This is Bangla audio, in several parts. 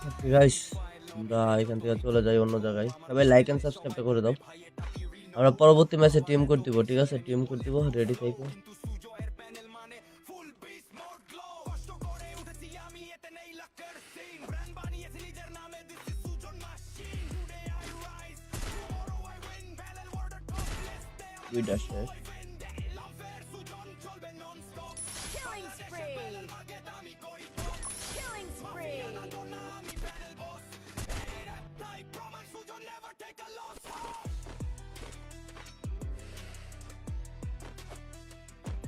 ওকে গাইস, আমরা এখান থেকে চলে যাই অন্য জায়গায়। সবাই লাইক এন্ড সাবস্ক্রাইবটা করে দাও। আমরা পরবর্তী ম্যাচে টিম করে দিব, ঠিক আছে? টিম করে দিব, রেডি থাকো। দুইটা শেষ। Killing spree! Killing spree!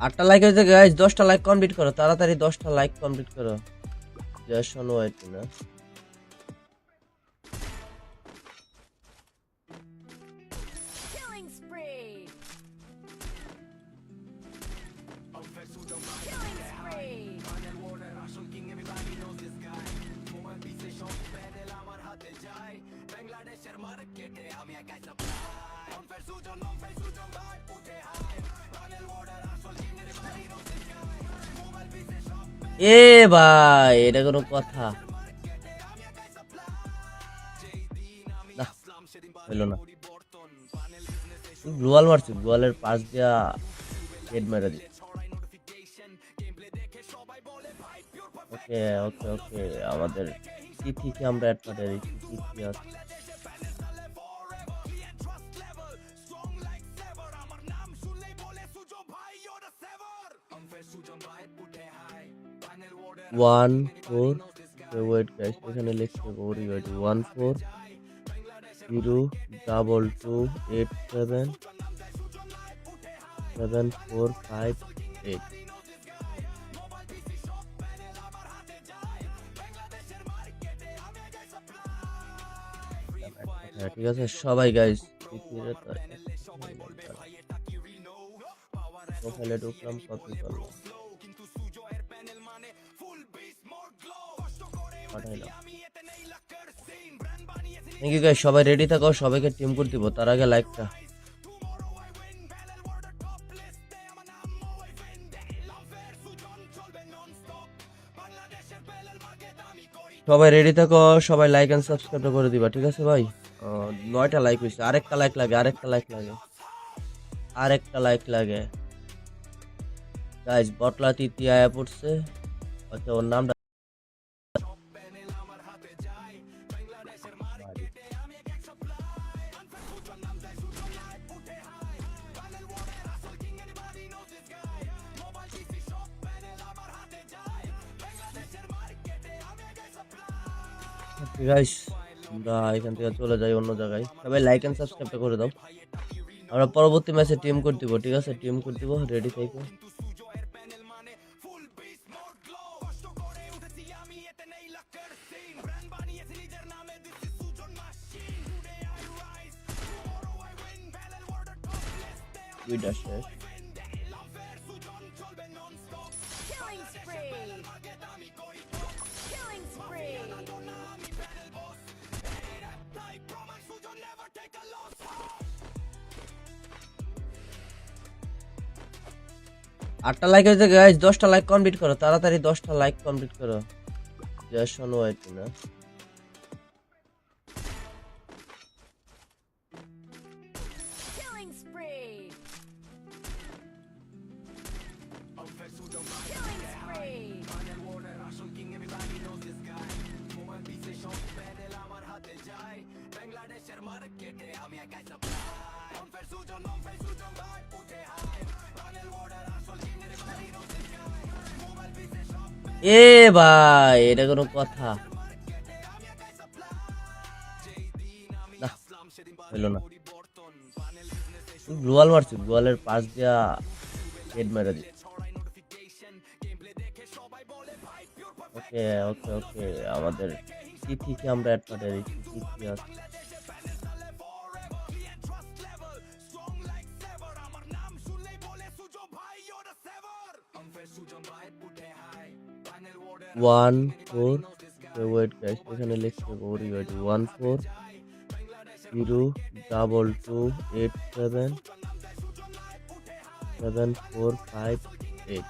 8টা লাইক হয়েছে গাইস, 10টা লাইক কমপ্লিট করো তাড়াতাড়ি, 10টা লাইক কমপ্লিট করো। জেসন ওয়াইট না Killing spree! Killing spree! এ ভাই, এটা কোনো কথা? না, হইলো না। গ্লোয়াল মারছি, গ্লোয়ালের পাশ দিয়া হেড মেরে দিই। ওকে ওকে ওকে, আমাদের তিথিকে আমরা অ্যাড করে দিই। তিথি আছে। ওয়ান ফোর, ওয়েট গাইস, এখানে লিখতে হবে ওয়েট 1402877458। হ্যাঁ ঠিক আছে সবাই গাইস, প্রোফাইলে ঢুকলাম, কপি করলাম, পাঠাইলাম। থ্যাংক ইউ গাইস, সবাই রেডি থাকো, সবাইকে টিম করে দিব। তার আগে লাইকটা। সবাই রেডি থাকো, সবাই লাইক এন্ড সাবস্ক্রাইব করে দিবা, ঠিক আছে ভাই? 9টা লাইক হয়েছে, আরেকটা লাইক লাগে, আরেকটা লাইক লাগে, আরেকটা লাইক লাগে গাইস। বটলা তিতি আয়া পড়ছে। আচ্ছা, ওর নামটা গাইস, আমরা এখান থেকে চলে যাই অন্য জায়গায়। সবাই লাইক এন্ড সাবস্ক্রাইবটা করে দাও। আমরা পরবর্তী ম্যাচে টিম করে দিব, ঠিক আছে? টিম করে দিব, রেডি থাকো। দুইটা শেষ। Killing spree! Killing spree! 8টা লাইক হয়েছে গাইস, 10টা লাইক কমপ্লিট করো তাড়াতাড়ি, 10টা লাইক কমপ্লিট করো। জেসন ওয়াইট না Killing spree! Killing spree! এ ভাই, এটা কোনো কথা? না, হইলো না। গ্লোয়াল মারছি, গ্লোয়ালের পাশ দিয়া হেড মেরে দিই। ওকে ওকে ওকে, আমাদের তিথিকে আমরা অ্যাড করে দিই। তিথি আছে। ওয়ান ফোর, ওয়েট গাইস, এখানে লিখতে হবে ওয়েট 1402877458।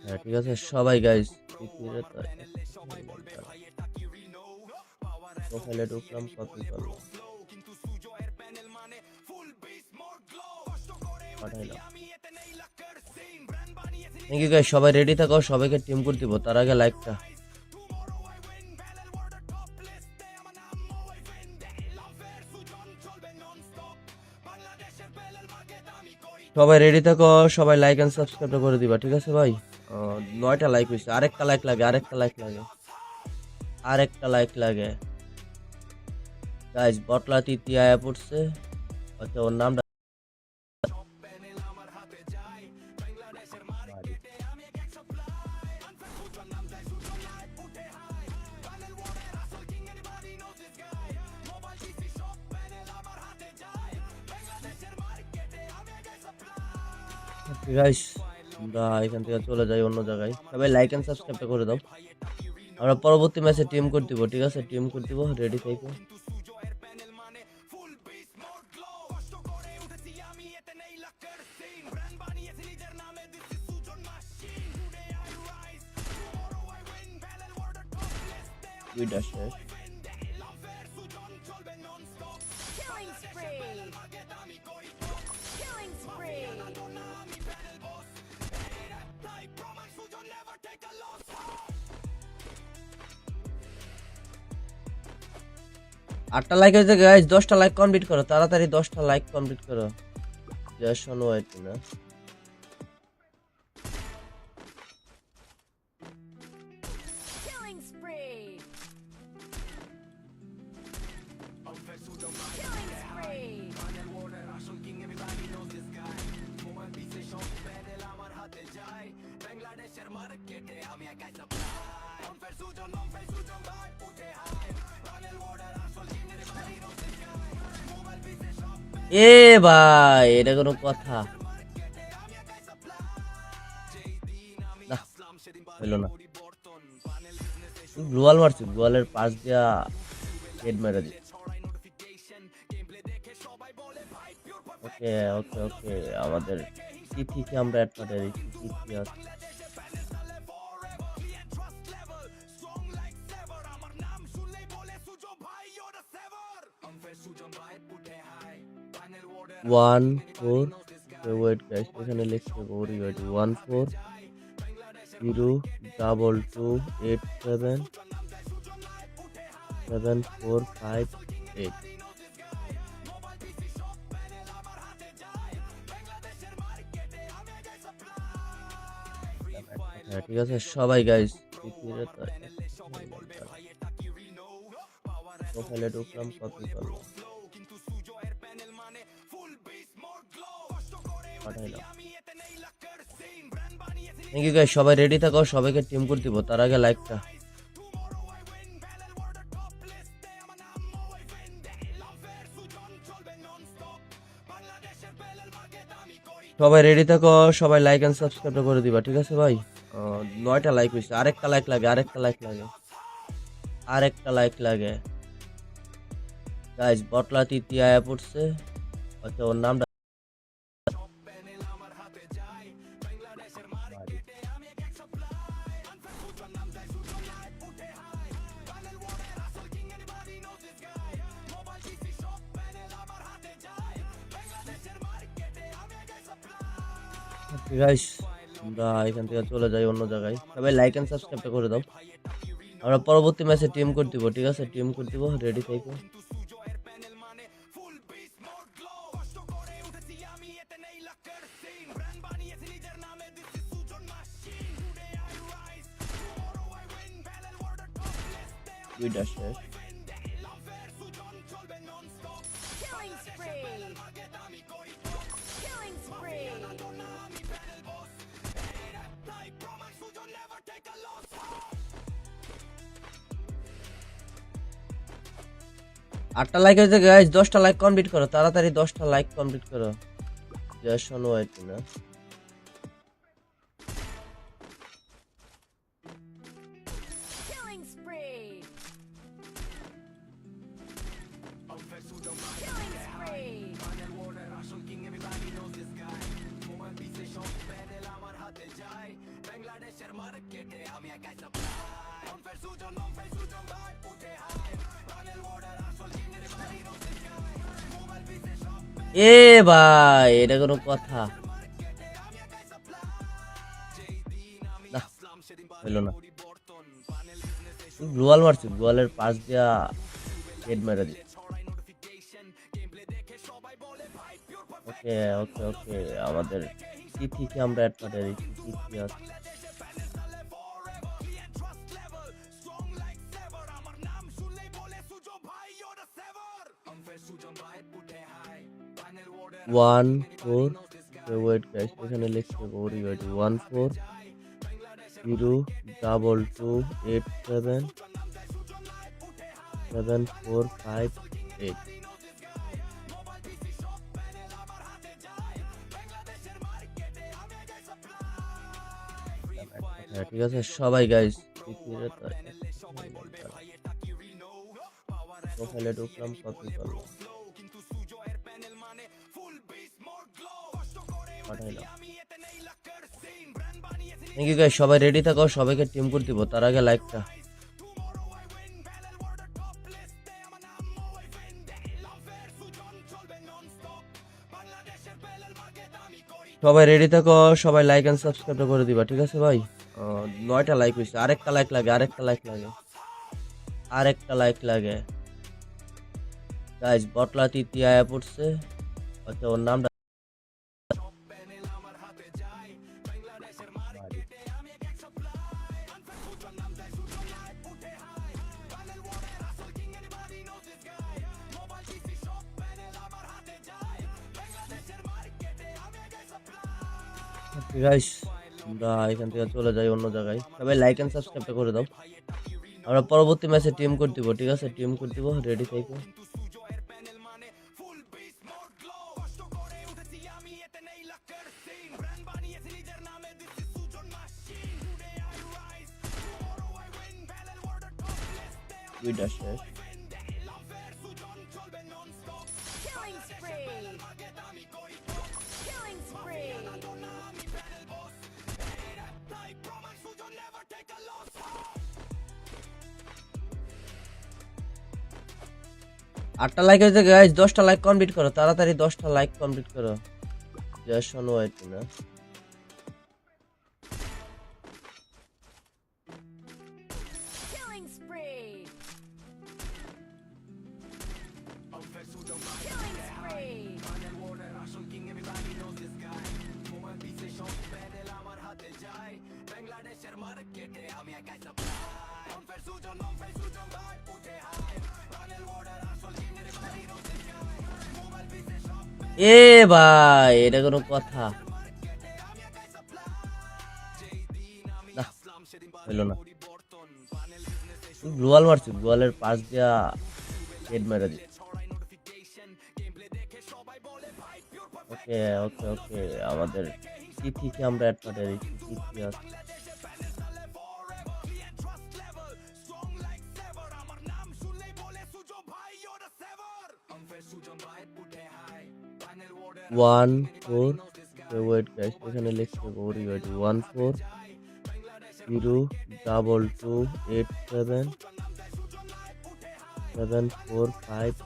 হ্যাঁ ঠিক আছে সবাই গাইস প্রোফাইলে ঢুকলাম কপি করলাম পাঠাইলাম থ্যাংক ইউ গাইস সবাই রেডি থাকো সবাইকে টিম করে দিব তার আগে লাইকটা সবাই রেডি থাকো সবাই লাইক এন্ড সাবস্ক্রাইব করে দিবা ঠিক আছে ভাই 9টা লাইক হইছে আরেকটা লাইক লাগে গাইস বটলা তৃতীয় আয়া পড়ছে আচ্ছা ওর নামটা গাইস আমরা এখান থেকে চলে যাই অন্য জায়গায় সবাই লাইক এন্ড সাবস্ক্রাইব করে দাও আমরা পরবর্তী ম্যাচে টিম করে দিব ঠিক আছে টিম করে দিব রেডি থাকো দুইটা শেষ Killing spree. Killing spree. 8টা লাইক হয়েছে গাইস 10টা লাইক কমপ্লিট করো তাড়াতাড়ি 10টা লাইক কমপ্লিট করো জেসন ওয়াইট না Killing spree. এ ভাই এটা কোনো কথা না হইলো না গ্লোয়াল মারছি গ্লোয়ালের পাশ দিয়া হেড মেরে দিই ওকে ওকে ওকে আমাদের তিথিকে আমরা অ্যাড করে দিচ্ছি তিথি আছে ওয়ান ফোর ওয়েট গাইস এখানে লিখতে গৌরি ওয়েট 1402877458 হ্যাঁ ঠিক আছে সবাই গাইস প্রোফাইলে ঢুকলাম কপি করলাম পাঠাইলাম থ্যাংক ইউ গাইস সবাই রেডি থাকো সবাইকে টিম করে দিব তার আগে লাইকটা সবাই রেডি থাকো সবাই লাইক এন্ড সাবস্ক্রাইব করে দিবা ঠিক আছে ভাই 9টা লাইক হইছে আরেকটা লাইক লাগে গাইস বটলা তৃতীয় আয়া পড়ছে আচ্ছা ওর নামটা গাইস আমরা এখান থেকে চলে যাই অন্য জায়গায় সবাই লাইক এন্ড সাবস্ক্রাইব করে দাও আমরা পরবর্তী ম্যাচে টিম করে দিব ঠিক আছে টিম করে দিব রেডি থাকো দুইটা শেষ Killing spree. Killing spree. 8টা লাইক হয়েছে গাইস 10টা লাইক কমপ্লিট করো তাড়াতাড়ি 10টা লাইক কমপ্লিট করো জেসন ওয়াইট না Killing spree. Killing spree. এ ভাই, এটা কোনো কথা? না, হইলো না। গ্লোয়াল মারছি, গ্লোয়ালের পাশ দিয়া হেড মেরে দিই। ওকে ওকে ওকে, আমাদের তিথিকে আমরা অ্যাড পাঠিয়ে দিচ্ছি। তিথি আছে। ওয়ান ফোর, ওয়েট গাইস, এখানে লিখতে হবে ওরি ওয়েট 1402877458। হ্যাঁ ঠিক আছে সবাই গাইস, প্রোফাইলে ঢুকলাম, কপি করলাম, পাঠাইলাম। থ্যাংক ইউ গাইস, সবাই রেডি থাকো, সবাইকে টিম করে দিব, তার আগে লাইকটা। সবাই রেডি থাকো, সবাই লাইক এন্ড সাবস্ক্রাইব করে দিবা, ঠিক আছে ভাই? 9টা লাইক হয়েছে, আরেকটা লাইক লাগে, আরেকটা লাইক লাগে, আরেকটা লাইক লাগে গাইস। বটলা তিতি আয়া পড়ছে, আচ্ছা ওর নামটা গাইস। আমরা এখান থেকে চলে যাই অন্য জায়গায়, সবাই লাইক এন্ড সাবস্ক্রাইব করে দাও। আমরা পরবর্তী ম্যাচে টিম করে দিব, ঠিক আছে? টিম করে দিব, রেডি থেকো। দুইটা শেষ। Killing spree. Killing spree. 8টা লাইক হয়েছে গাইস, 10টা লাইক কমপ্লিট করো তাড়াতাড়ি, 10টা লাইক কমপ্লিট করো। জেসন ওয়াইট না, Killing spree. Killing spree. এ ভাই, এটা কোনো কথা? না, হইলো না। গ্লোয়াল মারছি, গ্লোয়ালের পাশ দিয়া হেড মেরে দিই। ওকে ওকে ওকে, আমাদের তিথিকে আমরা অ্যাড পাঠিয়ে দিচ্ছি। তিথি আছে। ওয়ান ফোর, ওয়েট গাইস, এখানে লিখতে হবে ওরি ওয়েট 1402877458।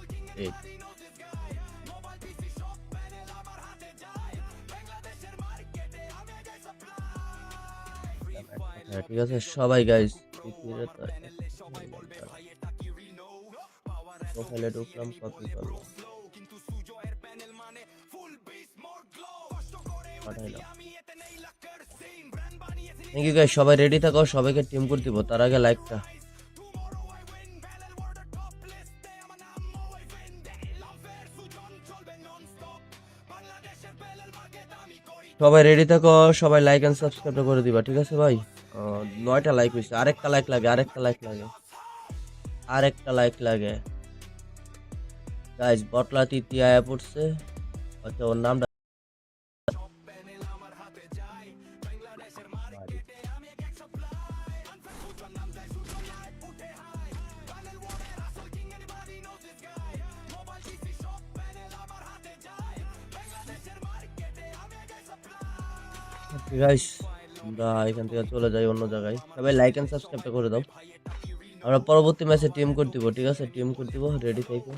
হ্যাঁ ঠিক আছে সবাই গাইস, প্রোফাইলে ঢুকলাম, কপি করলাম, পাঠাইলাম। থ্যাংক ইউ গাইস, সবাই রেডি থাকো, সবাইকে টিম করে দিব, তার আগে লাইকটা। সবাই রেডি থাকো, সবাই লাইক এন্ড সাবস্ক্রাইব করে দিবা, ঠিক আছে ভাই? 9টা লাইক হয়েছে, আরেকটা লাইক লাগে, আরেকটা লাইক লাগে, আরেকটা লাইক লাগে গাইস। বটলা তিতি আয়া পড়ছে, আচ্ছা ওর নামটা গাইস। আমরা এখান থেকে চলে যাই অন্য জায়গায়। সবাই লাইক এন্ড সাবস্ক্রাইবটা করে দাও। আমরা পরবর্তী ম্যাচে টিম কোড দিব, ঠিক আছে? টিম কোড দিব, রেডি থাকো।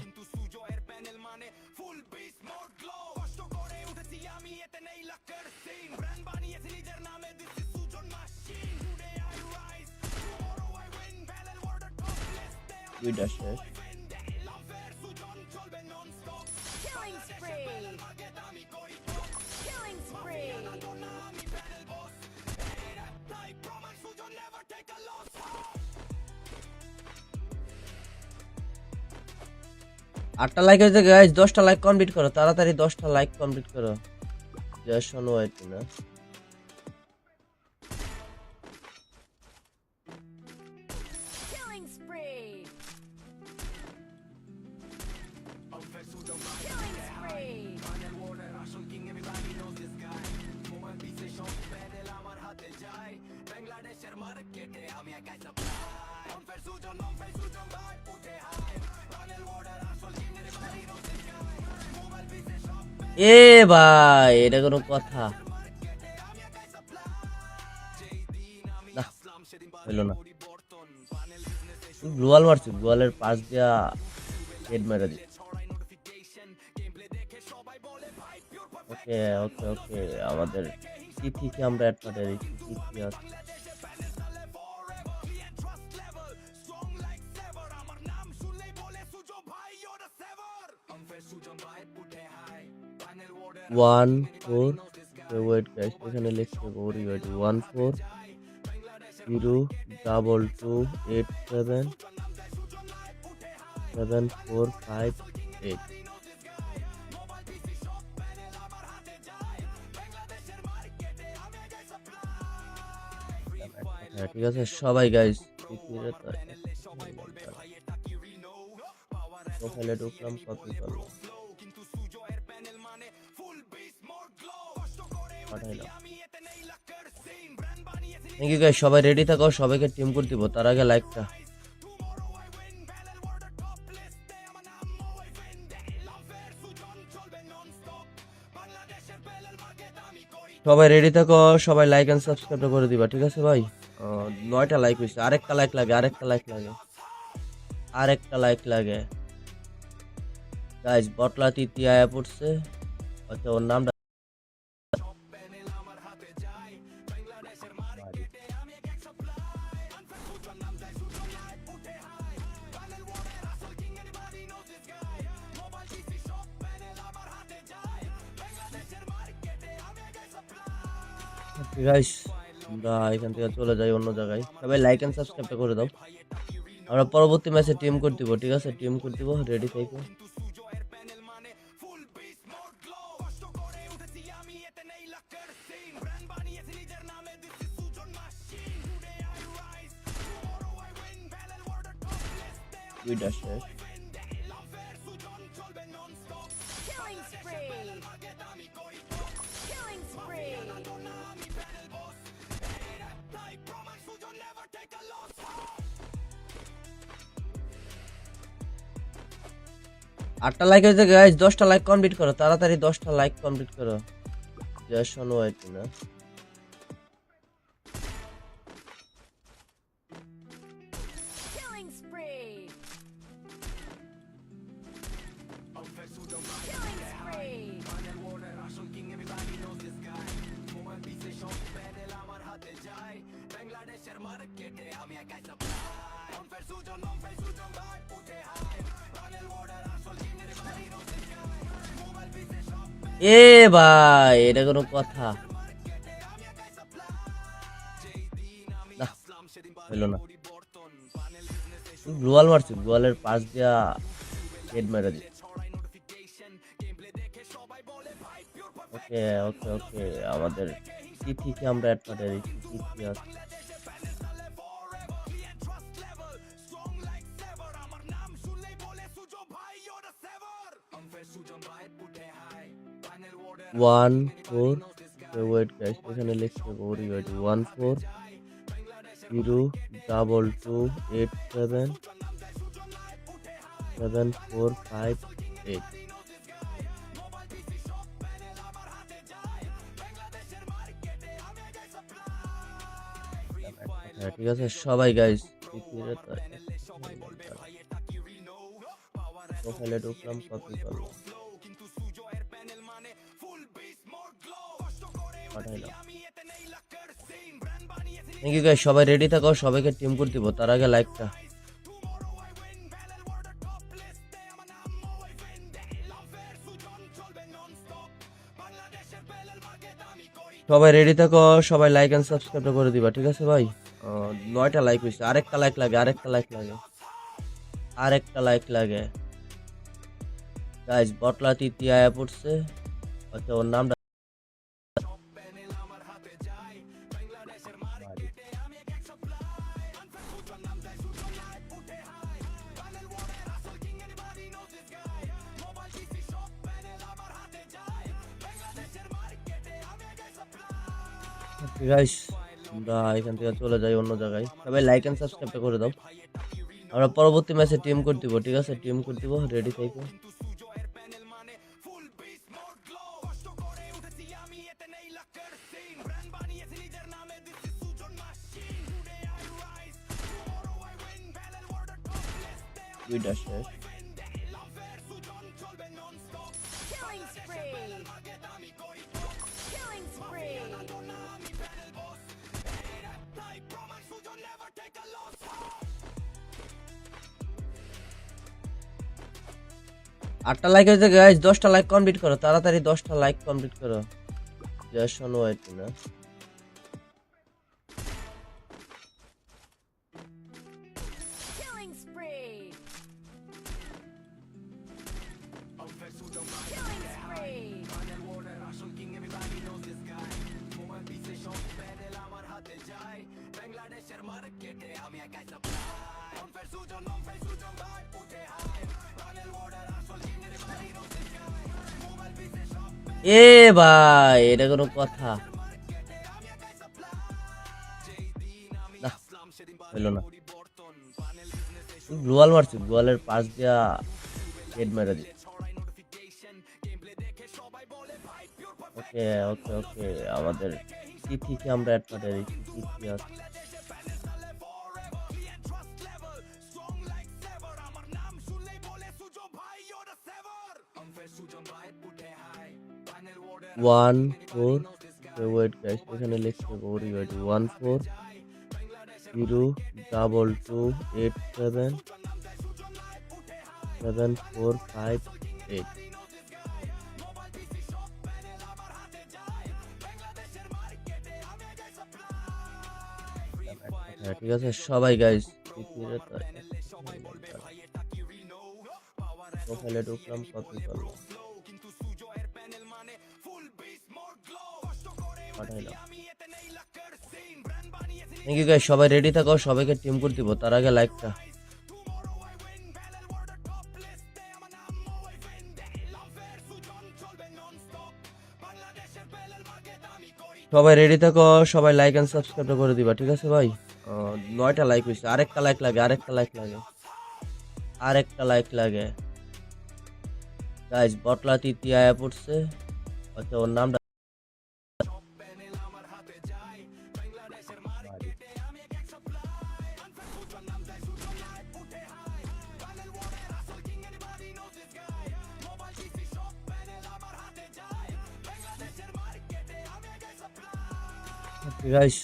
দুইটা শেষ। Killing spree. Killing spree. 8টা লাইক হয়েছে গাইস, 10টা লাইক কমপ্লিট করো তাড়াতাড়ি, 10টা লাইক কমপ্লিট করো। জয়সন ওয়াইট না Killing spree. এ ভাই, এটা কোনো কথা? না, হইলো না। গ্লোয়াল মারছি, গ্লোয়ালের পাশ দিয়া হেড মেরে দিই। ওকে ওকে ওকে, আমাদের তিথিকে আমরা অ্যাড করে দিচ্ছি। তিথি আছে। ওয়ান ফোর, ওয়েট গাইস, এখানে লিখতে গৌরী ওয়েট 1402877458। হ্যাঁ ঠিক আছে সবাই গাইস, প্রোফাইলে ঢুকলাম, কপি করলাম, পাঠাইলাম। থ্যাংক ইউ গাইস, সবাই রেডি থাকো, সবাইকে টিম করে দিব, তার আগে লাইকটা। সবাই রেডি থাকো, সবাই লাইক এন্ড সাবস্ক্রাইব করে দিবা, ঠিক আছে ভাই? 9টা লাইক হয়েছে, আরেকটা লাইক লাগে, আরেকটা লাইক লাগে, আরেকটা লাইক লাগে গাইস। বটলা তিতি আয়া পড়ছে, আচ্ছা ওর নামটা গাইস। আমরা এখান থেকে চলে যাই অন্য জায়গায়। সবাই লাইক এন্ড সাবস্ক্রাইবটা করে দাও। আমরা পরবর্তী ম্যাচে টিম কোড দিব, ঠিক আছে? টিম কোড দিব, রেডি থাকো। দুইটা শেষ। Killing spree. Killing spree. 8টা লাইক হয়েছে গাইস, 10টা লাইক কমপ্লিট করো তাড়াতাড়ি, 10টা লাইক কমপ্লিট করো। জয়সন ওয়াইট না Killing spree. এ ভাই, এটা কোনো কথা? না, হইলো না। গ্লোয়াল মারছি, গ্লোয়ালের পাশ দিয়া হেড মেরে দিই। ওকে ওকে ওকে, আমাদের তিথিকে আমরা অ্যাড করে দিচ্ছি। তিথি আছে। ওয়ান ফোর, ওয়েট গাইস, এখানে লিখতে গৌরী ওয়েট 1402877458। ঠিক আছে সবাই গাইস প্রোফাইলে ঢুকলাম, কপি করলাম, পাঠাইলাম। থ্যাংক ইউ গাইস, সবাই রেডি থাকো, সবাইকে টিম করে দিব, তার আগে লাইকটা। সবাই রেডি থাকো, সবাই লাইক এন্ড সাবস্ক্রাইব করে দিবা, ঠিক আছে ভাই? 9টা লাইক হয়েছে, আরেকটা লাইক লাগে, আরেকটা লাইক লাগে, আরেকটা লাইক লাগে। গাইস বটলা তিতি আয়া পড়ছে, আচ্ছা ওর নামটা গাইস, আমরা এখান থেকে চলে যাই অন্য জায়গায়। সবাই লাইক এন্ড সাবস্ক্রাইব করে দাও, আমরা পরবর্তী ম্যাচে টিম করে দিব, ঠিক আছে? টিম করে দিব, রেডি থাকো। দুইটা শেষ। Killing spree. Killing spree. 8টা লাইক হয়েছে গাইস, 10টা লাইক কমপ্লিট করো তাড়াতাড়ি, 10টা লাইক কমপ্লিট করো। জেসন ওয়াইট না, Killing spree. Killing spree. এ ভাই এটা কোনো কথা না, হইলো না। গ্লোয়াল মারছি, গ্লোয়ালের পাশ দিয়া হেড মেরে দিই। ওকে ওকে ওকে, আমাদের তিথিকে আমরা অ্যাড করে দিচ্ছি। তিথি আছে, ওয়ান ফোর, ওয়েট গাইস এখানে লিখতে হবে, ওয়েট 1402877458। হ্যাঁ ঠিক আছে সবাই গাইস, প্রোফাইলে ঢুকলাম, কপি করলাম, পাঠাইলাম। থ্যাংক ইউ গাইস, সবাই রেডি থাকো, সবাইকে টিম করে দিব, তার আগে লাইকটা। সবাই রেডি থাকো, সবাই লাইক এন্ড সাবস্ক্রাইব করে দিবা, ঠিক আছে ভাই? 9টা লাইক হয়েছে, আরেকটা লাইক লাগে, আরেকটা লাইক লাগে, আরেকটা লাইক লাগে। গাইস বটলা তিতি আয়া পড়ছে, আচ্ছা ওর নামটা গাইস,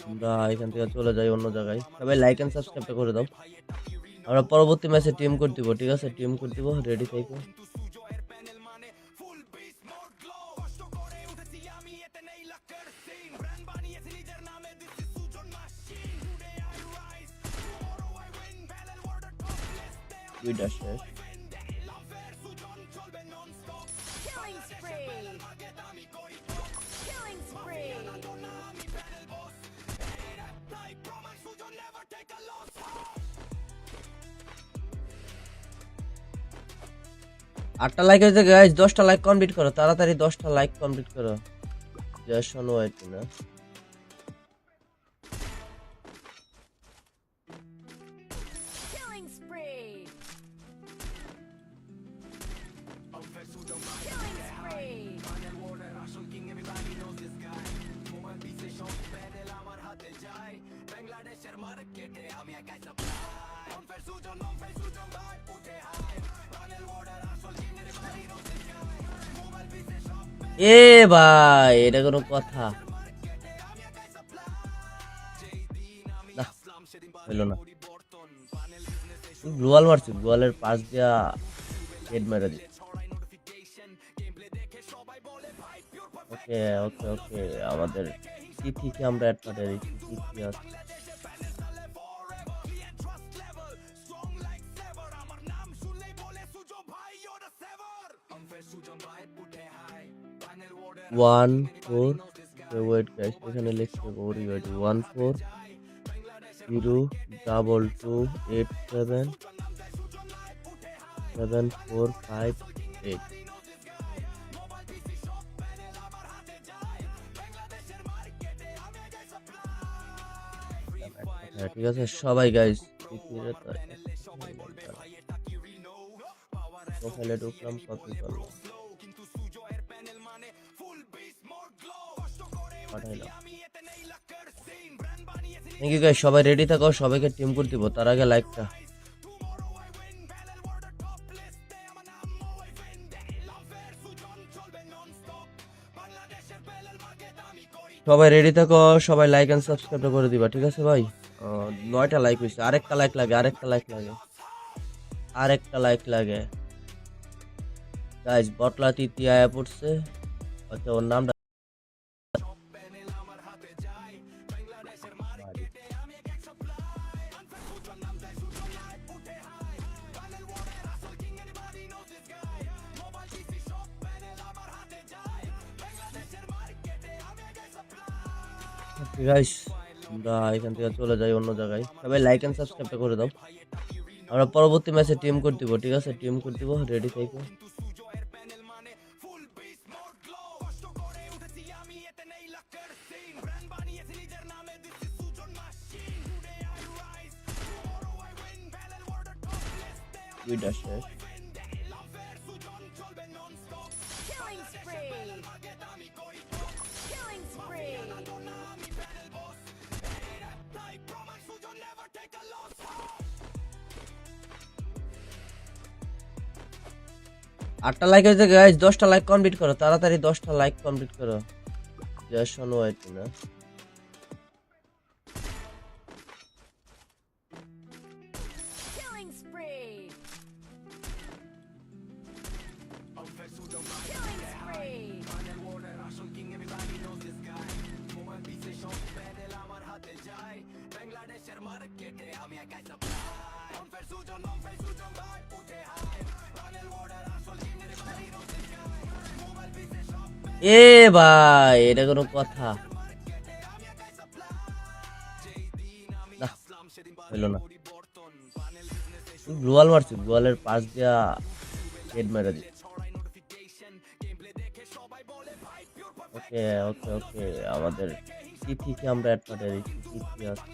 আমরা এখান থেকে চলে যাই অন্য জায়গায়। সবাই লাইক এন্ড সাবস্ক্রাইব করে দাও, আমরা পরবর্তী ম্যাচে টিম করে দিব, ঠিক আছে? টিম করে দিব, রেডি থাকো। দুইটা শেষ। Killing spree. Killing spree. 8টা লাইক হয়েছে গাইস, 10টা লাইক কমপ্লিট করো তাড়াতাড়ি, 10টা লাইক কমপ্লিট করো। জেসন ওয়াইট না, Killing spree. Killing spree. এ ভাই, এটা কোনো কথা? না, হইলো না। গ্লোয়াল মারছি, গ্লোয়ালের পাশ দিয়া হেড মেরে দিই। ওকে ওকে ওকে, আমাদের তিথিকে আমরা অ্যাড পাঠিয়ে দিচ্ছি। তিথি আছে। ওয়ান ফোর, ওয়েট গাইস, এখানে লিখতে ভরি ওয়েট, 1402877458। হ্যাঁ ঠিক আছে সবাই গাইস, প্রোফাইলে ঢুকলাম, কপি করলাম, পাঠাইলাম। থ্যাংক ইউ গাইস, সবাই রেডি থাকো, সবাইকে টিম করে দিব, তার আগে লাইকটা। সবাই রেডি থাকো, সবাই লাইক এন্ড সাবস্ক্রাইব করে দিবা, ঠিক আছে ভাই? 9টা লাইক হয়েছে, আরেকটা লাইক লাগে, আরেকটা লাইক লাগে, আরেকটা লাইক লাগে গাইস। বটলা তিতি আয়া পড়ছে, আচ্ছা ওর নামটা গাইস। আমরা এখান থেকে চলে যাই অন্য জায়গায়, সবাই লাইক এন্ড সাবস্ক্রাইবটা করে দাও। আমরা পরবর্তী ম্যাচে টিম করে দিব, ঠিক আছে? টিম করে দিব, রেডি থাকো। দুইটা শেষ। Killing spree. Killing spree. 8টা লাইক হয়েছে গাইস, 10টা লাইক কমপ্লিট করো তাড়াতাড়ি, 10টা লাইক কমপ্লিট করো। জেসন হোয়াইট না, Killing spree. Killing spree. এ ভাই, এটা কোনো কথা? না, হইলো না। গ্লোয়াল মারছি, গ্লোয়ালের পাশ দিয়া হেড মেরে দিই। ওকে ওকে ওকে, আমাদের তিথিকে আমরা অ্যাড পাঠিয়ে দিচ্ছি। তিথি আছে।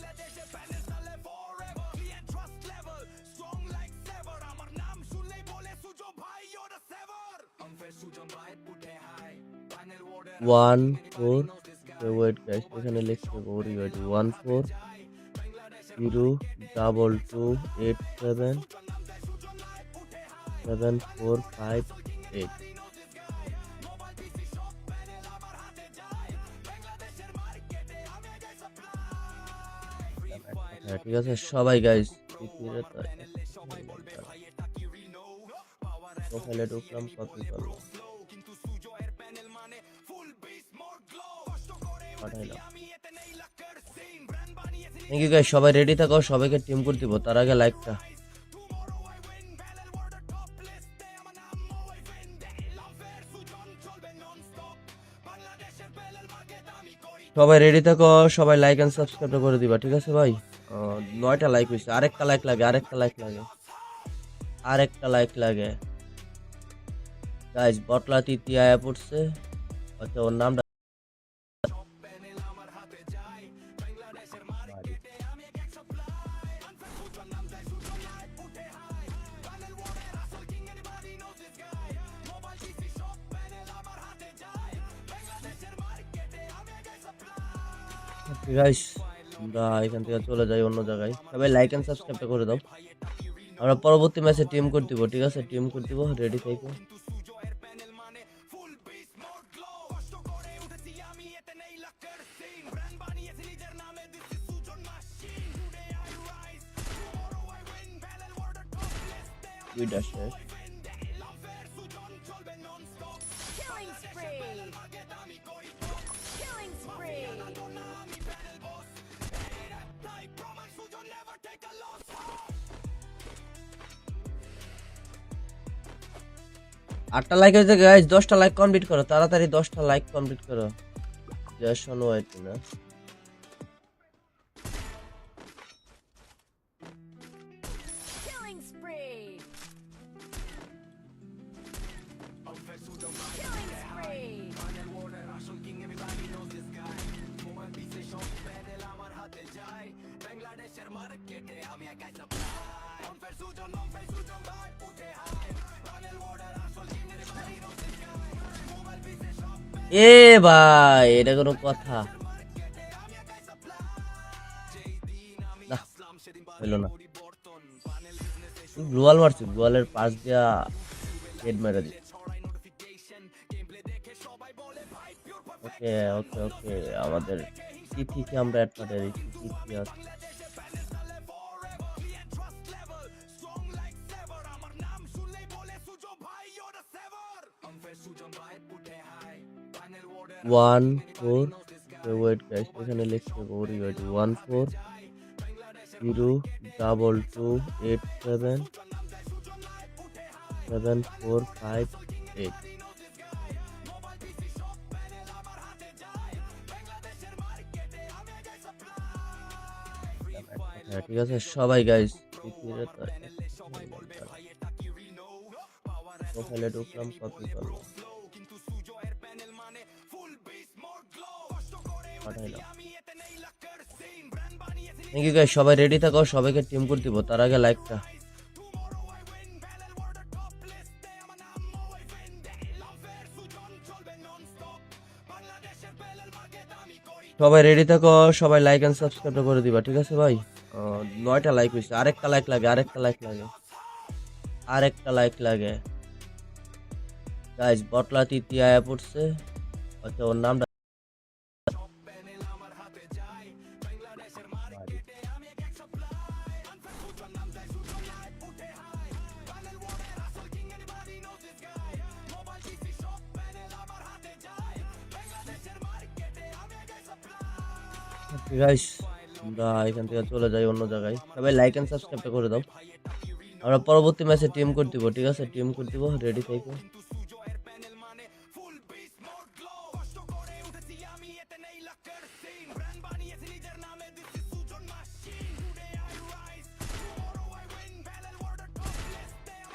ওয়ান ফোর, ওয়েট গাইস, এখানে লিখতে ভরি ওয়েট, 1402877458। হ্যাঁ ঠিক আছে সবাই গাইস, প্রোফাইলে ঢুকলাম, কপি করলাম, পাঠাইলাম। থ্যাংক ইউ গাইস, সবাই রেডি থাকো, সবাইকে টিম করে দিব, তার আগে লাইকটা। সবাই রেডি থাকো, সবাই লাইক এন্ড সাবস্ক্রাইব করে দিবা, ঠিক আছে ভাই? 9টা লাইক হয়েছে, আরেকটা লাইক লাগে, আরেকটা লাইক লাগে, আরেকটা লাইক লাগে গাইস। বটলা তিতি আয়া পড়ছে, আচ্ছা ওর নামটা গাইস। আমরা এখান থেকে চলে যাই অন্য জায়গায়। সবাই লাইক এন্ড সাবস্ক্রাইবটা করে দাও। আমরা পরবর্তী ম্যাচে টিম কোড দিব, ঠিক আছে? টিম কোড দিব, রেডি থেকো। দুইটা শেষ। Killing spree. Killing spree. 8টা লাইক হয়েছে গাইস, 10টা লাইক কমপ্লিট করো তাড়াতাড়ি, 10টা লাইক কমপ্লিট করো। জেসন ওয়াইট না, Killing spree. Killing spree. এ ভাই এটা কোনো কথা না, হইলো না। গ্লোয়াল মারছি, গ্লোয়ালের পাশ দিয়া হেড মেরে দিই। ওকে ওকে ওকে, আমাদের তিথিকে আমরা অ্যাড করে দিচ্ছি। তিথি আছে, ওয়ান ফোর, ওয়েট গাইস এখানে লিখতে হবে ওয়েট 1402877458। হ্যাঁ ঠিক আছে সবাই গাইস, প্রোফাইলে ঢুকলাম, কপি করলাম, পাঠাইলাম। থ্যাংক ইউ গাইস, সবাই রেডি থাকো, সবাইকে টিম করে দিব। তার আগে লাইকটা, সবাই রেডি থাকো, সবাই লাইক এন্ড সাবস্ক্রাইবটা করে দিবা, ঠিক আছে ভাই? 9টা লাইক হয়েছে, আরেকটা লাইক লাগে, আরেকটা লাইক লাগে, আরেকটা লাইক লাগে গাইস। বটলা তিতি আয়া পড়ছে, আচ্ছা ওর নামটা গাইস। আমরা এখান থেকে চলে যাই অন্য জায়গায়। সবাই লাইক এন্ড সাবস্ক্রাইবটা করে দাও। আমরা পরবর্তী ম্যাচে টিম কোড দিব, ঠিক আছে? টিম কোড দিব, রেডি থেকো।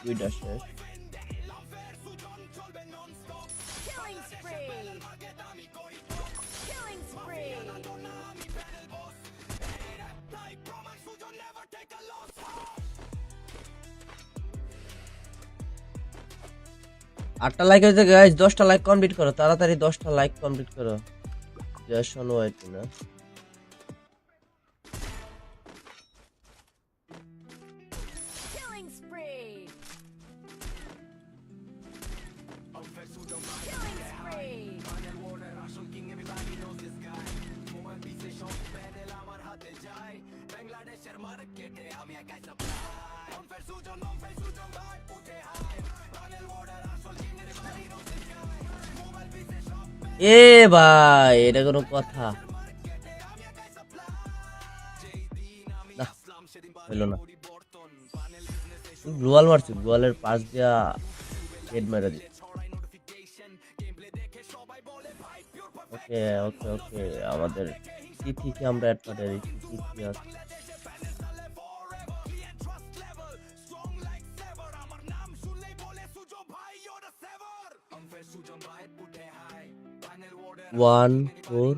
দুইটা শেষ। Killing spree. Killing spree. 8টা লাইক হয়েছে গাইস, 10টা লাইক কমপ্লিট করো তাড়াতাড়ি, 10টা লাইক কমপ্লিট করো। জেসন ওয়াইট না, Killing spree. Killing spree. এ ভাই এটা কোনো কথা না, হইলো না। গ্লোয়াল মারছি, গ্লোয়ালের পাশ দিয়া হেড মেরে দিই। ওকে ওকে ওকে, আমাদের তিথিকে আমরা অ্যাড করে দিচ্ছি। তিথি আছে, ওয়ান ফোর,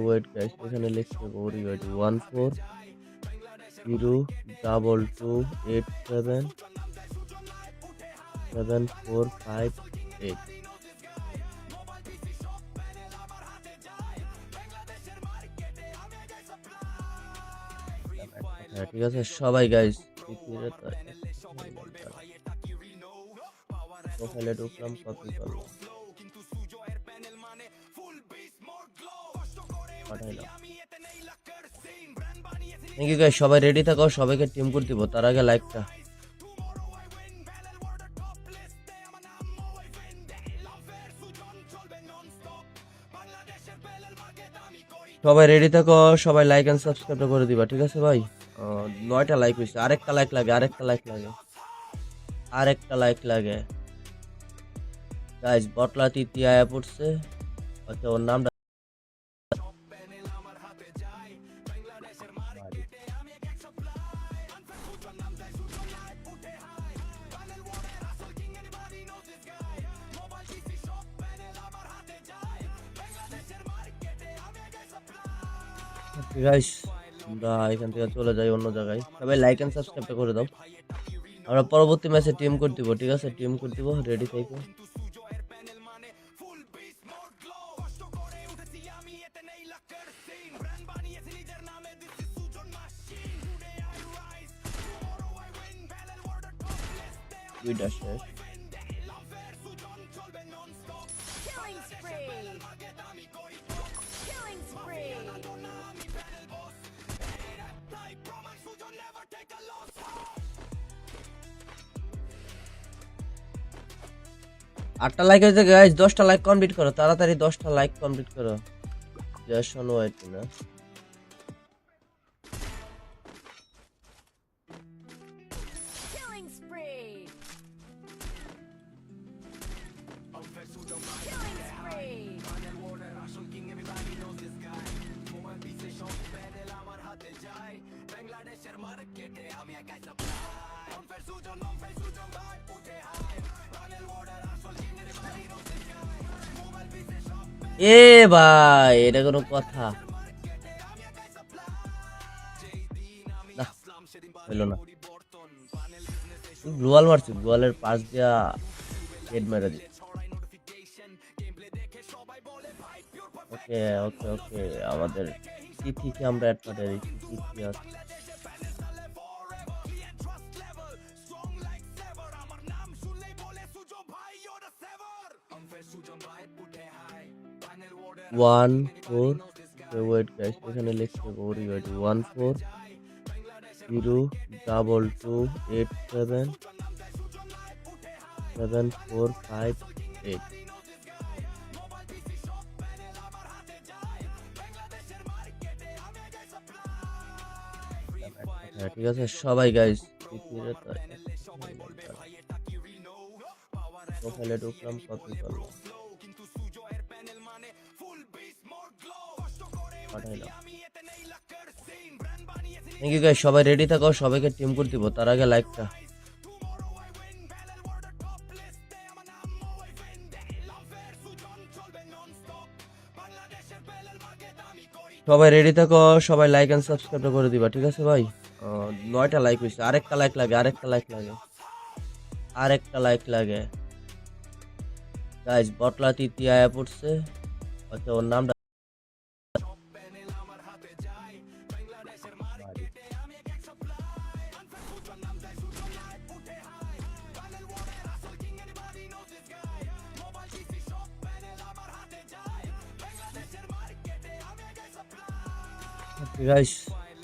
ওয়েট গাইস এখানে লিখতে হবে ওয়েট 1402877458। হ্যাঁ ঠিক আছে সবাই গাইস, প্রোফাইলে ঢুকলাম, কপি করলাম, পাঠাইলাম। থ্যাংক ইউ গাইস, সবাই রেডি থাকো, সবাইকে টিম করে দিব, তার আগে লাইকটা। সবাই রেডি থাকো, সবাই লাইক এন্ড সাবস্ক্রাইব করে দিবা, ঠিক আছে ভাই? 9টা লাইক হয়েছে, আরেকটা লাইক লাগে, আরেকটা লাইক লাগে, আরেকটা লাইক লাগে গাইস। বটলা তৃতীয় আয়া পড়ছে, আচ্ছা ওর নামটা গাইস। আমরা এখান থেকে চলে যাই অন্য জায়গায়, সবাই লাইক এন্ড সাবস্ক্রাইবটা করে দাও। আমরা পরবর্তী ম্যাচে টিম করে দিব, ঠিক আছে? টিম করে দিব, রেডি থাকো। দুইটা শেষ। Killing spree. Killing spree. 8টা লাইক হয়েছে গাইস, 10টা লাইক কমপ্লিট করো তাড়াতাড়ি, 10টা লাইক কমপ্লিট করো। জেসন ওয়াইট না, Killing spree. Killing spree. এ ভাই এটা কোনো কথা না, হইলো না। গ্লোয়াল মারছি, গ্লোয়ালের পাশ দিয়া হেড মেরে দিই। ওকে ওকে ওকে, আমাদের তিথিকে আমরা অ্যাড করে দিচ্ছি। তিথি আছে, ওয়ান ফোর, ওয়েট গাইস, এখানে লিখতে হবে ওয়েট 1402877458। হ্যাঁ ঠিক আছে সবাই গাইস, প্রোফাইলে ঢুকলাম, কপি করলাম, পাঠাইলাম। থ্যাংক ইউ গাইস, সবাই রেডি থাকো, সবাইকে টিম করে দিব, তার আগে লাইকটা। সবাই রেডি থাকো, সবাই লাইক এন্ড সাবস্ক্রাইব করে দিবা, ঠিক আছে ভাই? 9টা লাইক হয়েছে, আরেকটা লাইক লাগে, আরেকটা লাইক লাগে, আরেকটা লাইক লাগে গাইস। বটলা তৃতীয় আয়া পড়ছে, আচ্ছা ওর নামটা গাইস।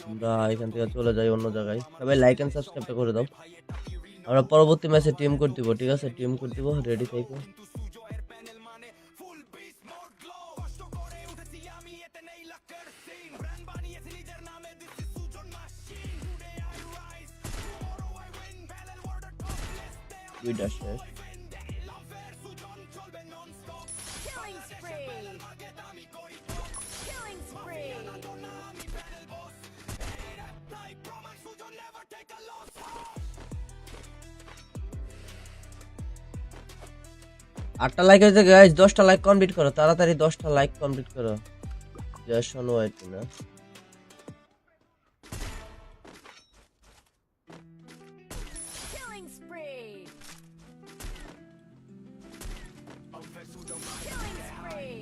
আমরা এখান থেকে চলে যাই অন্য জায়গায়, সবাই লাইক এন্ড সাবস্ক্রাইবটা করে দাও। আমরা পরবর্তী ম্যাচে টিম করে দিব, ঠিক আছে? টিম করে দিব, রেডি থাকো। দুইটা শেষ। Killing spree. Killing spree. 8টা লাইক হয়েছে গাইস, 10টা লাইক কমপ্লিট করো তাড়াতাড়ি, 10টা লাইক কমপ্লিট করো। জেসন ওয়াইট না, Killing spree. Killing spree.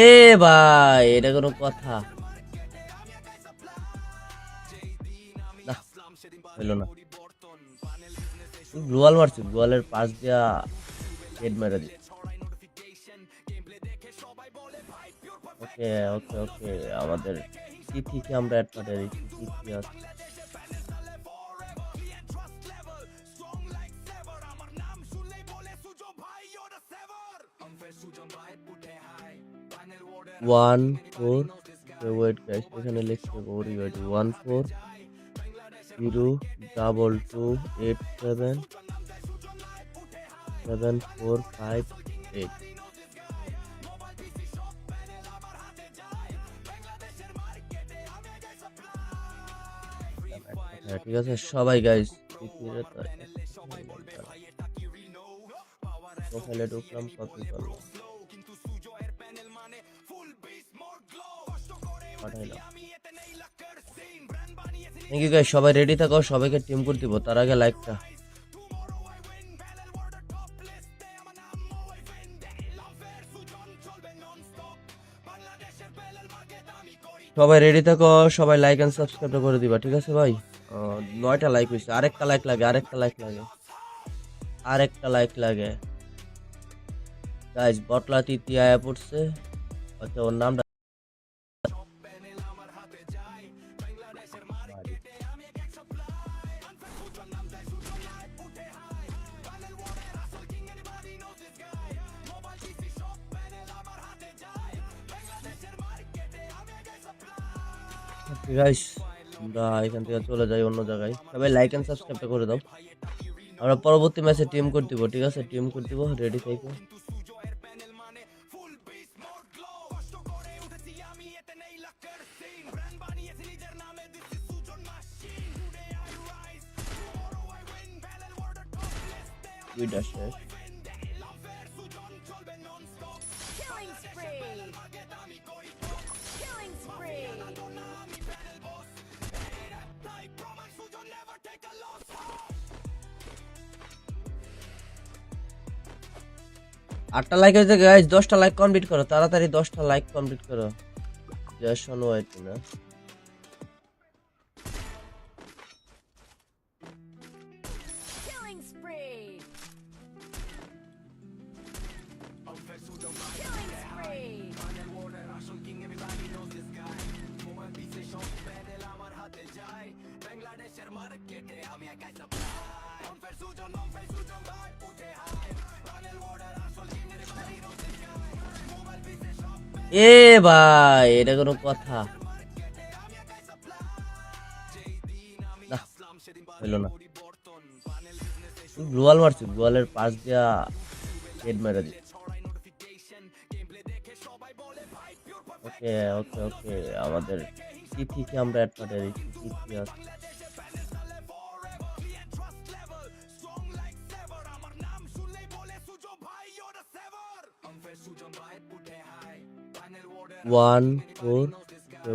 এ ভাই, এটা কোনো কথা? না, হইলো না। গ্লোয়াল মারছি, গ্লোয়ালের পাশ দিয়া হেড মেরে দিই। ওকে ওকে ওকে, আমাদের তিথিকে আমরা অ্যাড পাঠিয়ে দিচ্ছি। তিথি আছে। ওয়ান ফোর, ওয়েট গাইস, এখানে লিখতে হবে ওয়েট 1402877458। হ্যাঁ ঠিক আছে সবাই গাইস, প্রোফাইলে ঢুকলাম, কপি করলাম, পাঠাইলাম। থ্যাংক ইউ গাইস, সবাই রেডি থাকো, সবাইকে টিম করে দিব, তার আগে লাইকটা। সবাই রেডি থাকো, সবাই লাইক এন্ড সাবস্ক্রাইব করে দিবা, ঠিক আছে ভাই? 9টা লাইক হয়েছে, আরেকটা লাইক লাগে, আরেকটা লাইক লাগে, আরেকটা লাইক লাগে গাইস। বটলা তিতি আয়া পড়ছে। আচ্ছা, ওর নামটা গাইস, আমরা এখান থেকে চলে যাই অন্য জায়গায়। সবাই লাইক এন্ড সাবস্ক্রাইবটা করে দাও। আমরা পরবর্তী ম্যাচে টিম করে দিব, ঠিক আছে? টিম করে দিব, রেডি থাকো। দুইটা শেষ। Killing spree. Killing spree. 8টা লাইক হয়েছে গাইস, 10টা লাইক কমপ্লিট করো তাড়াতাড়ি, 10টা লাইক কমপ্লিট করো। জয়সন ওয়াইট না, Killing spree. Killing spree. এ ভাই, এটা কোনো কথা? না, হইলো না। গ্লোয়াল মারছি, গ্লোয়ালের পাশ দিয়া হেড মেরে দিই। ওকে ওকে ওকে, আমাদের তিথিকে আমরা অ্যাড পাঠিয়ে দিচ্ছি। তিথি আছে। ওয়ান ফোর,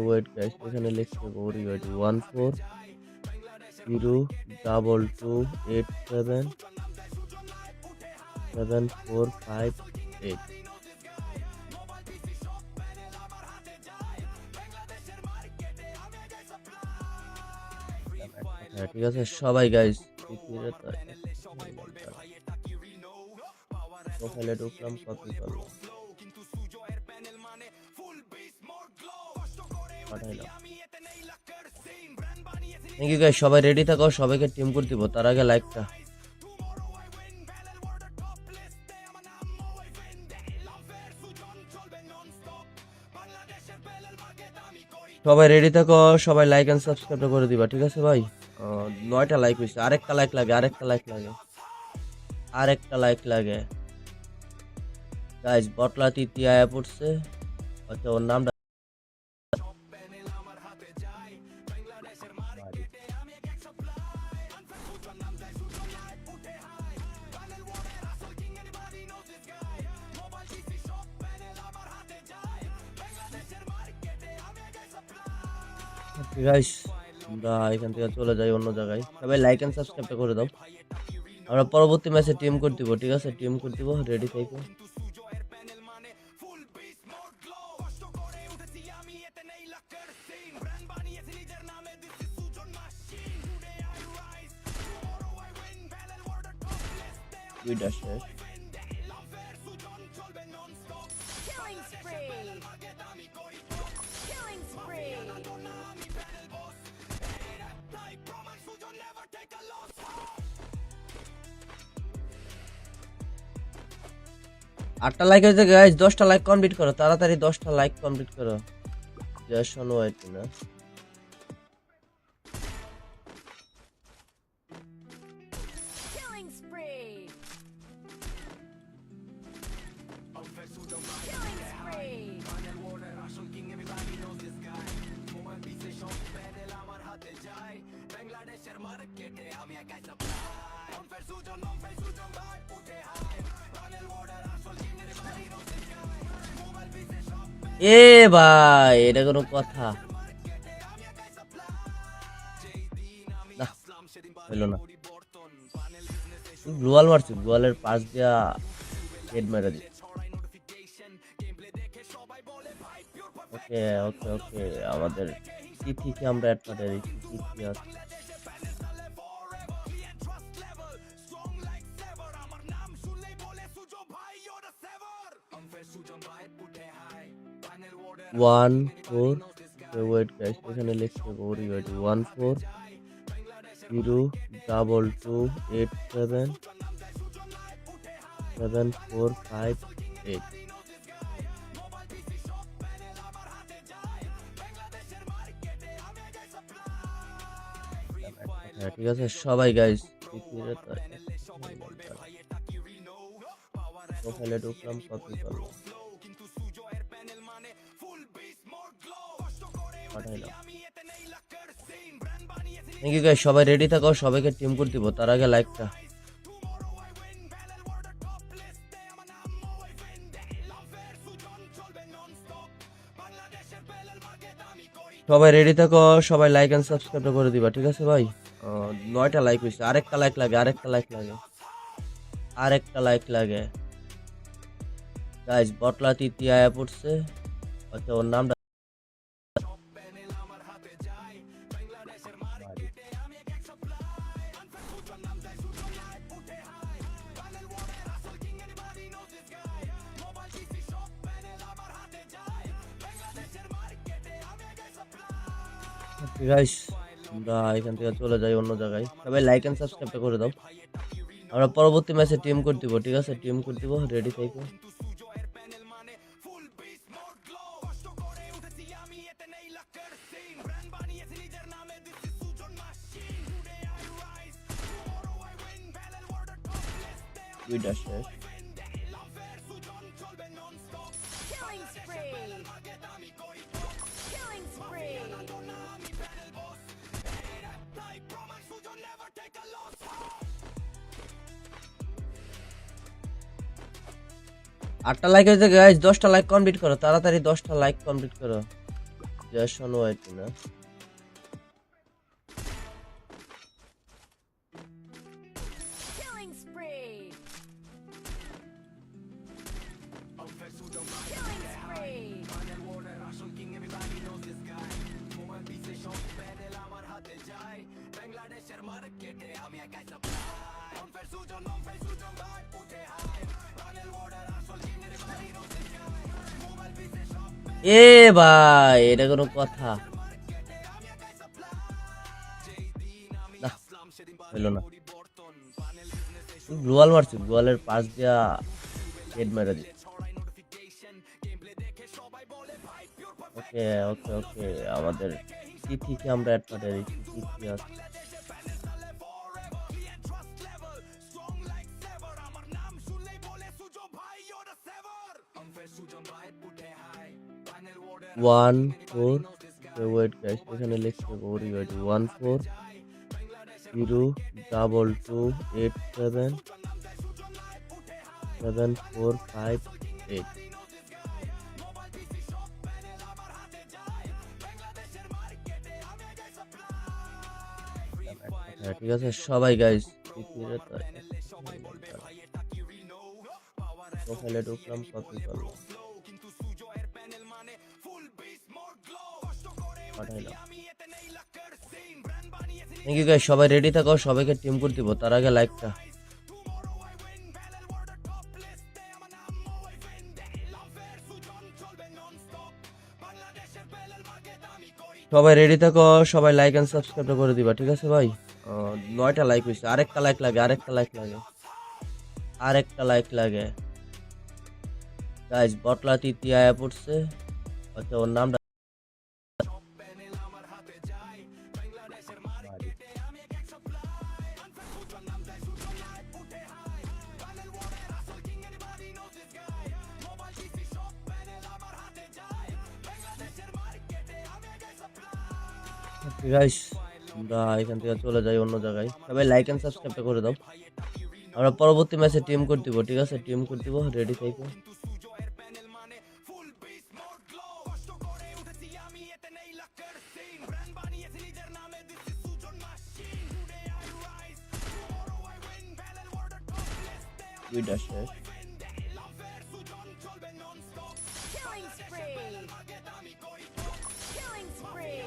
ওয়েট গাইস, এখানে লিখতে হবে ওয়েট 1402877458। হ্যাঁ ঠিক আছে সবাই গাইস, প্রোফাইলে ঢুকলাম, কপি করলাম, পাঠাইলাম। থ্যাংক ইউ গাইস, সবাই রেডি থাকো, সবাইকে টিম করে দিব, তার আগে লাইকটা। সবাই রেডি থাকো, সবাই লাইক এন্ড সাবস্ক্রাইব করে দিবা, ঠিক আছে ভাই? 9টা লাইক হয়েছে, আরেকটা লাইক লাগে, আরেকটা লাইক লাগে, আরেকটা লাইক লাগে গাইস। বটলা তিতি আয়া পড়ছে। আচ্ছা, ওর নামটা গাইস, আমরা এখান থেকে চলে যাই অন্য জায়গায়। সবাই লাইক এন্ড সাবস্ক্রাইবটা করে দাও। আমরা পরবর্তী ম্যাচে টিম কোড দিব, ঠিক আছে? টিম কোড দিব, রেডি থাকো। দুইটা শেষ। Killing spree. Killing spree. 8টা লাইক হয়েছে গাইস, 10টা লাইক কমপ্লিট করো তাড়াতাড়ি, 10টা লাইক কমপ্লিট করো। জেসন ওয়াইট না Killing spree. Killing spree. এ ভাই, এটা কোনো কথা? না, হইলো না। গ্লোয়াল মারছি, গ্লোয়ালের পাশ দিয়া হেড মেরে দিই। ওকে ওকে ওকে, আমাদের তিথিকে আমরা অ্যাড করে দিচ্ছি। তিথি আছে। ওয়ান ফোর, ওয়েট গাইস, এখানে লিখতে হবে 1402877458। হ্যাঁ ঠিক আছে সবাই গাইস, প্রোফাইলে ঢুকলাম, কপি করলাম, পাঠাইলাম। থ্যাংক ইউ গাইস, সবাই রেডি থাকো, সবাইকে টিম করে দিব। তার আগে লাইকটা। সবাই রেডি থাকো, সবাই লাইক এন্ড সাবস্ক্রাইব করে দিবা, ঠিক আছে ভাই? 9টা লাইক হয়েছে, আরেকটা লাইক লাগে, আরেকটা লাইক লাগে, আরেকটা লাইক লাগে গাইস। বটলা তিতি আয়া পড়ছে, আচ্ছা ওর নামটা গাইস। আমরা এখান থেকে চলে যাই অন্য জায়গায়। সবাই লাইক এন্ড সাবস্ক্রাইবটা করে দাও। আমরা পরবর্তী ম্যাচে টিম কোড দিব, ঠিক আছে? টিম কোড দিব, রেডি থাকো। দুইটা শেষ। Killing spree. Killing spree. 8টা লাইক হয়েছে গাইস, 10টা লাইক কমপ্লিট করো তাড়াতাড়ি, 10টা লাইক কমপ্লিট করো। জেসন ওয়াইট না Killing spree. Killing spree. এ ভাই, এটা কোনো কথা? না, হইলো না। গ্লোয়াল মারছি, গ্লোয়ালের পাশ দিয়া হেড মেরে দিই। ওকে ওকে ওকে, আমাদের তিথিকে আমরা অ্যাড করে দিচ্ছি। তিথি আছে। ওয়ান ফোর, ওয়েট গাইস, এখানে লিখতে হবে 1402877458। হ্যাঁ ঠিক আছে সবাই গাইস, প্রোফাইলে ঢুকলাম, কপি করলাম, পাঠাইলাম। থ্যাংক ইউ গাইস, সবাই রেডি থাকো, সবাইকে টিম করে দিব, তার আগে লাইকটা। সবাই রেডি থাকো, সবাই লাইক এন্ড সাবস্ক্রাইব করে দিবা, ঠিক আছে ভাই? 9টা লাইক হয়েছে, আরেকটা লাইক লাগে, আরেকটা লাইক লাগে, আরেকটা লাইক লাগে গাইস। বটলা তৃতীয় আয়া পড়ছে। আচ্ছা ওর নামটা গাইস, আমরা এখান থেকে চলে যাই অন্য জায়গায়। সবাই লাইক এন্ড সাবস্ক্রাইব করে দাও, আমরা পরবর্তী ম্যাচে টিম করে দিব, ঠিক আছে? টিম করে দিব, রেডি থাকো। দুইটা শেষ। Killing spree. Killing spree.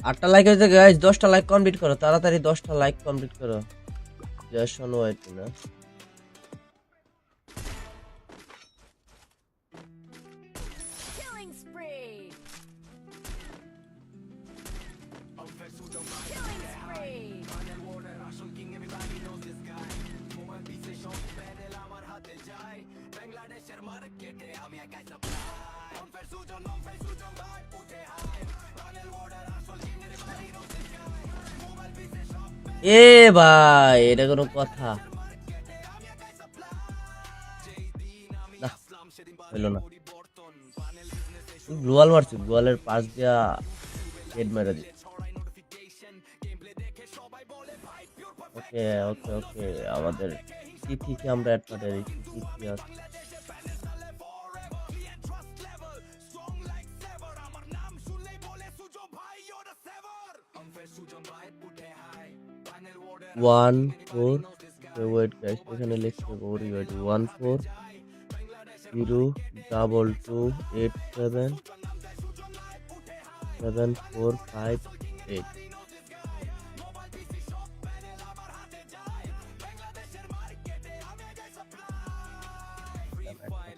8টা লাইক হয়েছে গাইস, 10টা লাইক কমপ্লিট করো তাড়াতাড়ি, 10টা লাইক কমপ্লিট করো। জেসন ওয়াইট না, Killing spree. Killing spree. এ ভাই এটা কোনো কথা না, হইলো না। গ্লোয়াল মারছি, গ্লোয়ালের পাশ দিয়া হেড মেরে দিই। ওকে ওকে ওকে, আমাদের তিথিকে আমরা অ্যাড করে দিই। তিথি আছে, ওয়ান ফোর। ওয়েট গাইস, এখানে লিখতে হবে ওয়েট 1402877458।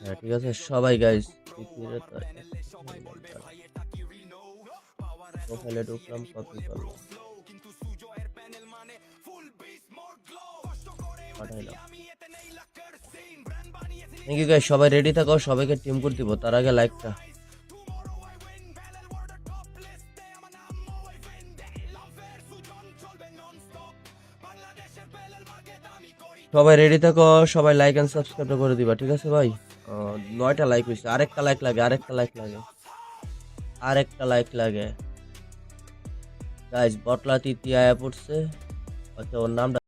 হ্যাঁ ঠিক আছে সবাই গাইস, প্রোফাইলে ঢুকলাম, কপি করলাম, পাঠাইলাম। থ্যাংক ইউ গাইস, সবাই রেডি থাকো, সবাইকে টিম করে দিব, তার আগে লাইকটা। সবাই রেডি থাকো, সবাই লাইক এন্ড সাবস্ক্রাইব করে দিবা, ঠিক আছে ভাই? 9টা লাইক হয়েছে, আরেকটা লাইক লাগে, আরেকটা লাইক লাগে, আরেকটা লাইক লাগে গাইস। বটলা তৃতীয় আয়া পড়ছে। আচ্ছা ওর নামটা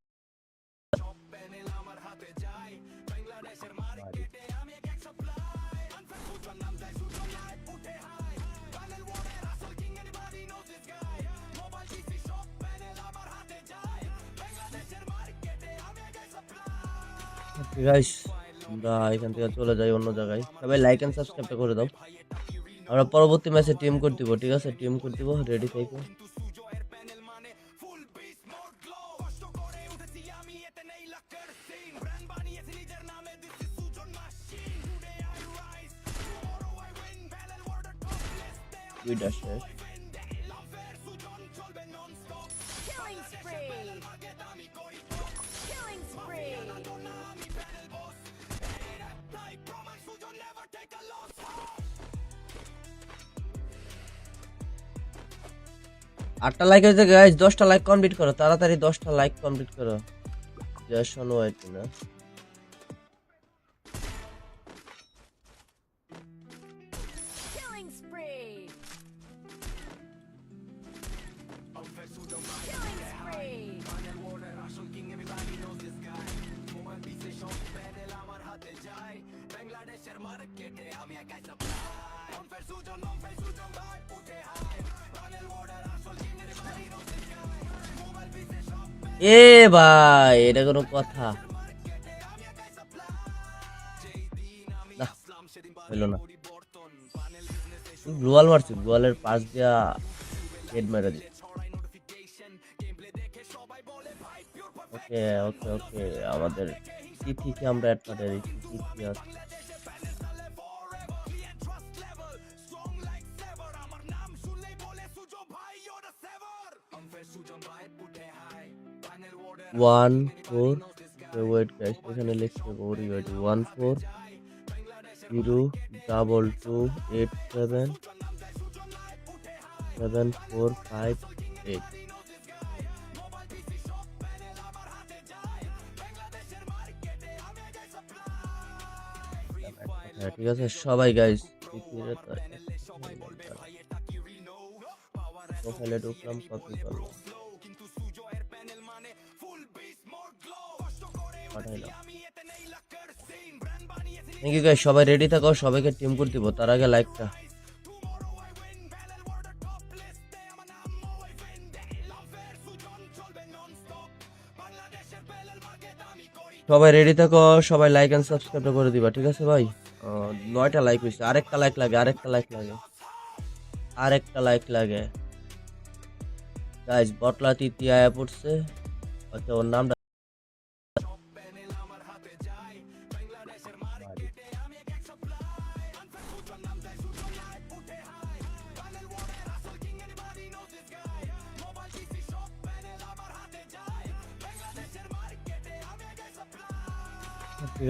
গাইস, আমরা এখান থেকে চলে যাই অন্য জায়গায়। সবাই লাইক এন্ড সাবস্ক্রাইব করে দাও, আমরা পরবর্তী ম্যাচে টিম করে দিব, ঠিক আছে? টিম করে দিব, রেডি থাকো। দুইটা শেষ। Killing spree. Killing spree. 8টা লাইক হয়েছে গাইস, 10টা লাইক কমপ্লিট করো তাড়াতাড়ি, 10টা লাইক কমপ্লিট করো। জেসন ওয়াইট না, Killing spree. Killing spree. এ ভাই, এটা কোনো কথা? না, হইলো না। গ্লোয়াল মারছি, গ্লোয়ালের পাশ দিয়া হেড মেরে দিই। ওকে ওকে ওকে, আমাদের তিথিকে আমরা অ্যাড পাঠাই দিচ্ছি। তিথি আছে। ওয়ান ফোর, ওয়েট গাইস, এখানে লিখতে হবে ওয়েট 1402877458। হ্যাঁ ঠিক আছে সবাই গাইস, প্রোফাইলে ঢুকলাম, কপি করলাম, পাঠাইলাম। থ্যাংক ইউ গাইস, সবাই রেডি থাকো, সবাইকে টিম করে দিব। তার আগে লাইকটা। সবাই রেডি থাকো, সবাই লাইক এন্ড সাবস্ক্রাইব করে দিবা, ঠিক আছে ভাই? 9টা লাইক হয়েছে, আরেকটা লাইক লাগে, আরেকটা লাইক লাগে, আরেকটা লাইক লাগে গাইস। বটলা তিতি আয়া পড়ছে। আচ্ছা, ওর নামটা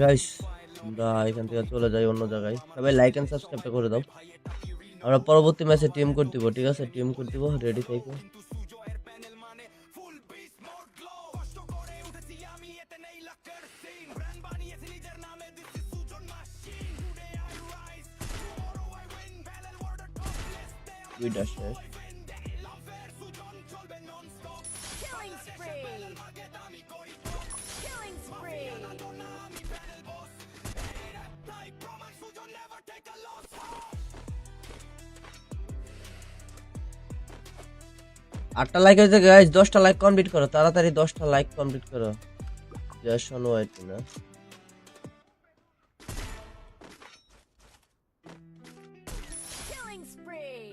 গাইস, আমরা এখান থেকে চলে যাই অন্য জায়গায়। সবাই লাইক এন্ড সাবস্ক্রাইব করে দাও। আমরা পরবর্তী ম্যাচে টিম করে দিব, ঠিক আছে? টিম করে দিব, রেডি থাকো। দুইটা শেষ। Killing spree. Killing spree. 8টা লাইক হয়েছে গাইস, 10টা লাইক কমপ্লিট করো তাড়াতাড়ি, 10টা লাইক কমপ্লিট করো। জেসন ওয়াইট না, Killing spree.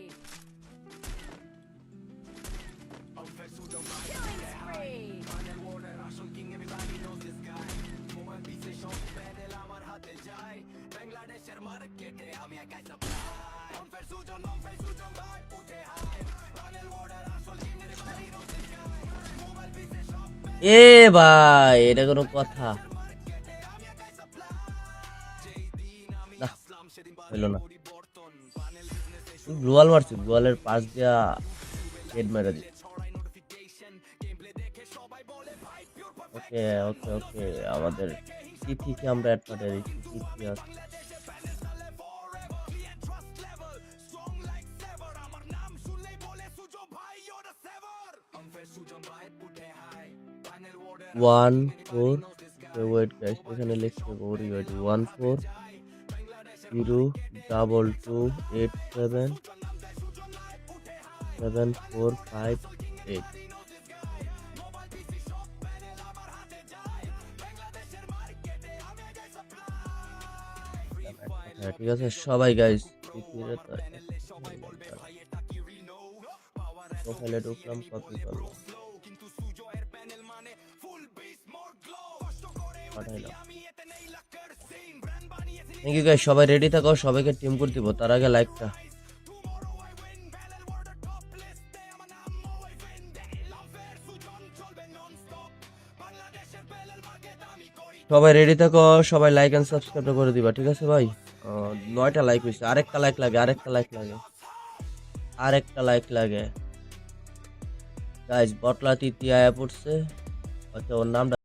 Killing spree. এ ভাই, এটা কোনো কথা? না, হইলো না। গ্লোয়াল মারছি, গ্লোয়ালের পাশ দিয়া হেড মেরে দিই। ওকে ওকে ওকে, আমাদের তিথিকে আমরা অ্যাড পাঠিয়ে দিচ্ছি। তিথি আছে। ওয়ান ফোর, ওয়েট গাইস, এখানে লিখতে হবে ওয়েট 1402877458। হ্যাঁ ঠিক আছে সবাই গাইস, প্রোফাইলে ঢুকলাম, কপি করলাম, পাঠাইলাম। থ্যাংক ইউ গাইস, সবাই রেডি থাকো, সবাইকে টিম করে দিব। তার আগে লাইকটা। সবাই রেডি থাকো, সবাই লাইক এন্ড সাবস্ক্রাইব করে দিবা, ঠিক আছে ভাই? 9টা লাইক হয়েছে, আরেকটা লাইক লাগে, আরেকটা লাইক লাগে, আরেকটা লাইক লাগে গাইস। বটলা তিতি আয়া পড়ছে। আচ্ছা, ওর নামটা